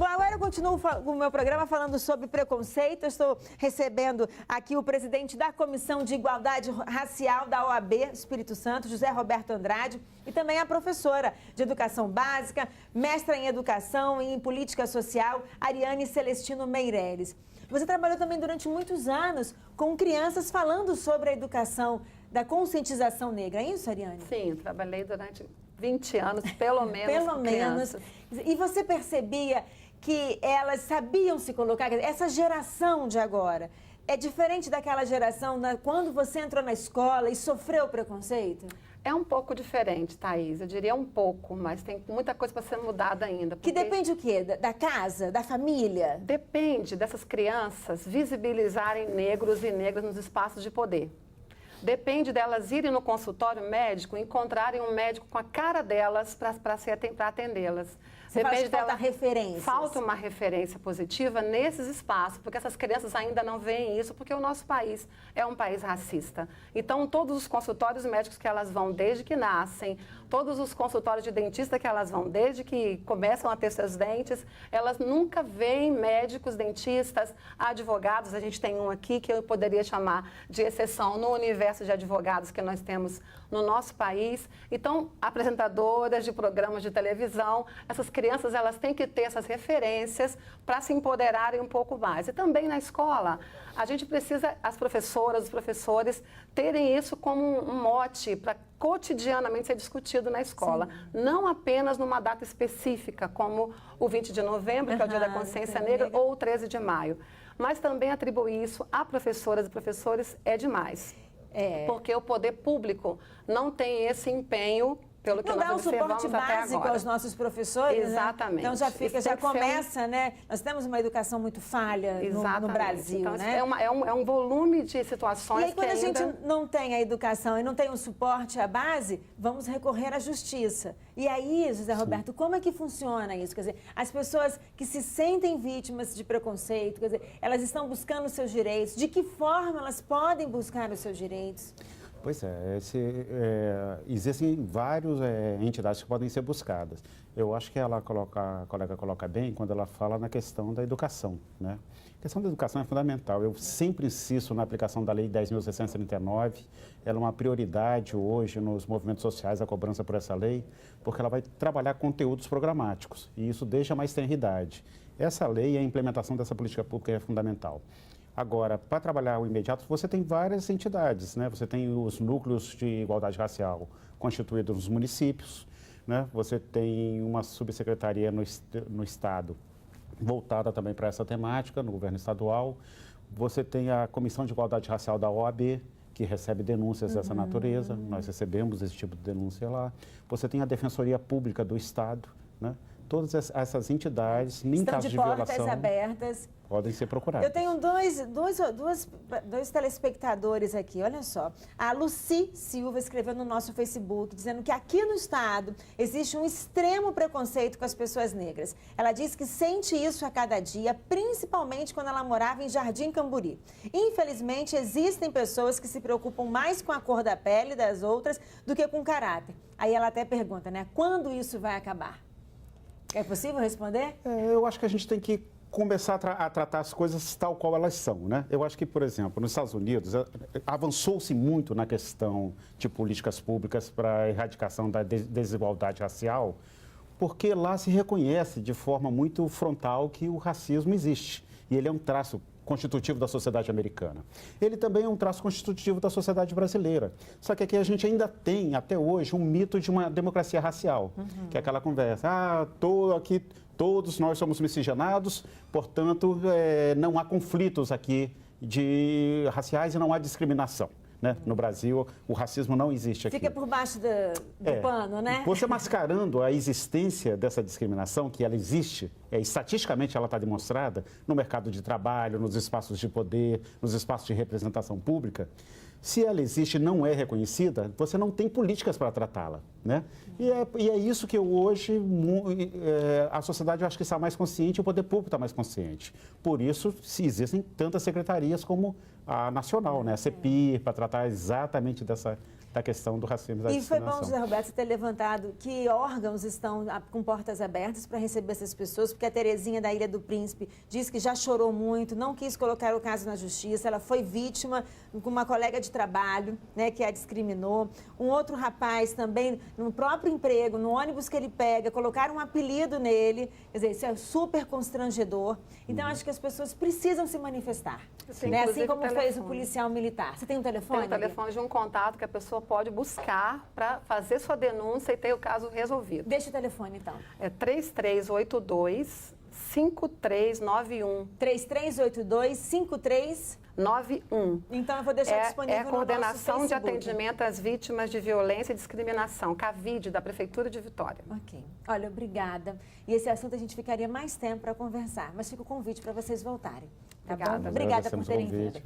Bom, agora eu continuo com o meu programa falando sobre preconceito. Eu estou recebendo aqui o presidente da Comissão de Igualdade Racial da OAB Espírito Santo, José Roberto Andrade, e também a professora de Educação Básica, mestra em Educação e em Política Social, Ariane Celestino Meireles. Você trabalhou também durante muitos anos com crianças falando sobre a educação da conscientização negra, é isso, Ariane? Sim, trabalhei durante 20 anos, pelo menos. Pelo menos. E você percebia que elas sabiam se colocar, essa geração de agora é diferente daquela geração quando você entrou na escola e sofreu preconceito? É um pouco diferente, Thaís, eu diria um pouco, mas tem muita coisa para ser mudada ainda. Que depende o quê? Da casa, da família? Depende dessas crianças visibilizarem negros e negras nos espaços de poder. Depende delas irem no consultório médico, encontrarem um médico com a cara delas para atendê-las. Depende falta referência. Falta uma referência positiva nesses espaços, porque essas crianças ainda não veem isso, porque o nosso país é um país racista. Então, todos os consultórios médicos que elas vão desde que nascem, todos os consultórios de dentista que elas vão desde que começam a ter seus dentes, elas nunca veem médicos, dentistas, advogados. A gente tem um aqui que eu poderia chamar de exceção no universo de advogados que nós temos no nosso país. Então, apresentadoras de programas de televisão, essas crianças elas têm que ter essas referências para se empoderarem um pouco mais. E também na escola, a gente precisa, as professoras, os professores, terem isso como um mote para cotidianamente ser discutido na escola. Sim. Não apenas numa data específica, como o 20 de novembro, que é o Dia da Consciência Negra, ou o 13 de maio. Mas também atribuir isso a professoras e professores é demais. Porque o poder público não tem esse empenho pelo que nós observamos até agora. Não dá um suporte básico aos nossos professores, exatamente. Né? Então já começa, né? Nós temos uma educação muito falha no Brasil, então, né? É um volume de situações e aí, quando que ainda... a gente não tem a educação e não tem o suporte à base, vamos recorrer à justiça. E aí, José Roberto, como é que funciona isso? Quer dizer, as pessoas que se sentem vítimas de preconceito, quer dizer, elas estão buscando os seus direitos, de que forma elas podem buscar os seus direitos? Pois é, existem várias entidades que podem ser buscadas. Eu acho que a colega coloca bem quando ela fala na questão da educação, né? A questão da educação é fundamental. Eu sempre insisto na aplicação da Lei 10.639. Ela é uma prioridade hoje nos movimentos sociais, a cobrança por essa lei, porque ela vai trabalhar conteúdos programáticos, e isso desde a mais tenra idade. Essa lei e a implementação dessa política pública é fundamental. Agora, para trabalhar o imediato, você tem várias entidades, né? Você tem os núcleos de igualdade racial constituídos nos municípios, né? Você tem uma subsecretaria no Estado voltada também para essa temática, no governo estadual. Você tem a Comissão de Igualdade Racial da OAB, que recebe denúncias dessa natureza. Nós recebemos esse tipo de denúncia lá. Você tem a Defensoria Pública do Estado, né? Todas essas entidades, em caso de violação, portas abertas, podem ser procuradas. Eu tenho dois telespectadores aqui, olha só. A Luci Silva escreveu no nosso Facebook, dizendo que aqui no estado existe um extremo preconceito com as pessoas negras. Ela diz que sente isso a cada dia, principalmente quando ela morava em Jardim Camburi. Infelizmente, existem pessoas que se preocupam mais com a cor da pele das outras do que com o caráter. Aí ela até pergunta, né, quando isso vai acabar? É possível responder? Eu acho que a gente tem que começar a tratar as coisas tal qual elas são, né? Eu acho que, por exemplo, nos Estados Unidos, avançou-se muito na questão de políticas públicas para a erradicação da desigualdade racial, porque lá se reconhece de forma muito frontal que o racismo existe. E ele é um traço constitutivo da sociedade americana. Ele também é um traço constitutivo da sociedade brasileira. Só que aqui a gente ainda tem, até hoje, um mito de uma democracia racial, que é aquela conversa, todos nós somos miscigenados, portanto, não há conflitos aqui raciais e não há discriminação. Né? No Brasil, o racismo não existe aqui. Fica por baixo do pano, né? Você mascarando a existência dessa discriminação, que ela existe, estatisticamente ela está demonstrada, no mercado de trabalho, nos espaços de poder, nos espaços de representação pública. Se ela existe e não é reconhecida, você não tem políticas para tratá-la, né? E é isso que hoje a sociedade, eu acho que está mais consciente, o poder público está mais consciente. Por isso, existem tantas secretarias como a nacional, né? A CEPIR, para tratar exatamente dessa da questão do racismo e da E foi discriminação. bom, José Roberto, você ter levantado que órgãos estão com portas abertas para receber essas pessoas, porque a Terezinha da Ilha do Príncipe disse que já chorou muito, não quis colocar o caso na justiça, ela foi vítima com uma colega de trabalho, né, que a discriminou. Um outro rapaz também, no próprio emprego, no ônibus que ele pega, colocaram um apelido nele, quer dizer, isso é super constrangedor. Então, acho que as pessoas precisam se manifestar, né? Assim como fez o policial militar. Você tem um telefone? Tem um telefone de um contato que a pessoa pode buscar para fazer sua denúncia e ter o caso resolvido. Deixa o telefone, então. É 3382-5391. 3382-5391. 91. Então, eu vou deixar disponível É a no Coordenação nosso de Facebook. Atendimento às Vítimas de Violência e Discriminação, CAVID, da Prefeitura de Vitória. Ok. Olha, obrigada. E esse assunto a gente ficaria mais tempo para conversar, mas fica o convite para vocês voltarem. Tá Obrigada. bom? Obrigada por Agradecemos o terem convite. vindo.